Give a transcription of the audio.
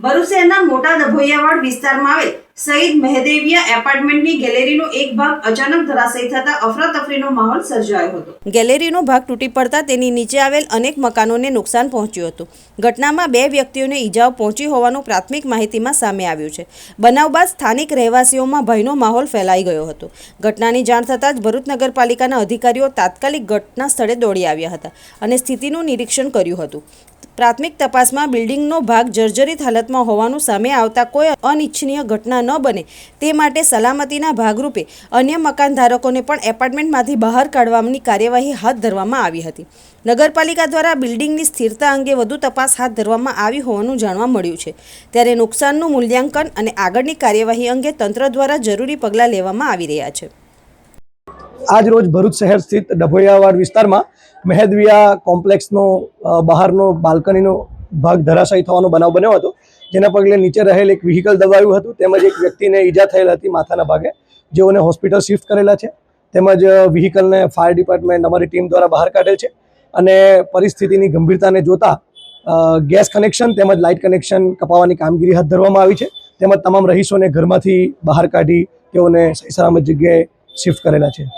ભરૂચ શહેરના મોટા ડભોઈયાવાડ વિસ્તારમાં આવેલ શહીદ મહેદેવિયા એપાર્ટમેન્ટની ગેલેરીનો એક ભાગ અચાનક ધરાશયી થતા અફરાતફરીનો માહોલ સર્જાયો હતો। ગેલેરીનો ભાગ તૂટી પડતા તેની નીચે આવેલ અનેક મકાનોને નુકસાન પહોંચ્યું હતું। ઘટનામાં 2 વ્યક્તિઓને ઈજાઓ પહોંચી હોવાનું પ્રાથમિક માહિતીમાં સામે આવ્યું છે। બનાવ બાદ સ્થાનિક રહેવાસીઓમાં ભયનો માહોલ ફેલાઈ ગયો હતો। ઘટનાની જાણ થતાં જ ભરૂચ નગરપાલિકાના અધિકારીઓ તાત્કાલિક ઘટના સ્થળે દોડી આવ્યા હતા અને સ્થિતિનું નિરીક્ષણ કર્યું હતું। પ્રાથમિક તપાસમાં બિલ્ડિંગનો ભાગ જર્જરિત હાલતમાં હોવાનું સામે આવતા કોઈ અનિચ્છનીય ઘટના ન બને તે માટે સલામતીના ભાગરૂપે અન્ય મકાનધારકોને પણ એપાર્ટમેન્ટમાંથી બહાર કાઢવાની કાર્યવાહી હાથ ધરવામાં આવી હતી। નગરપાલિકા દ્વારા બિલ્ડિંગની સ્થિરતા અંગે વધુ તપાસ હાથ ધરવામાં આવી હોવાનું જાણવા મળ્યું છે। ત્યારે નુકસાનનું મૂલ્યાંકન અને આગળની કાર્યવાહી અંગે તંત્ર દ્વારા જરૂરી પગલાં લેવામાં આવી રહ્યા છે। આજ રોજ ભરૂચ શહેર સ્થિત ડભોઈયાવાડ વિસ્તારમાં મહેદવિયા કોમ્પ્લેક્સનો બહારનો બાલ્કનીનો ભાગ ધરાશાયી થવાનો બનાવ બન્યો હતો, જેના પગલે નીચે રહેલ એક વ્હીકલ દબાવ્યું હતું તેમજ એક વ્યક્તિને ઈજા થયેલ હતી માથાના ભાગે, જેઓને હોસ્પિટલ શિફ્ટ કરેલા છે। તેમજ વ્હીકલને ફાયર ડિપાર્ટમેન્ટ અમારી ટીમ દ્વારા બહાર કાઢેલ છે અને પરિસ્થિતિની ગંભીરતાને જોતા ગેસ કનેક્શન તેમજ લાઇટ કનેક્શન કપાવવાની કામગીરી હાથ ધરવામાં આવી છે। તેમજ તમામ રહીશોને ઘરમાંથી બહાર કાઢી તેઓને સહી સલામત જગ્યાએ શિફ્ટ કરેલા છે।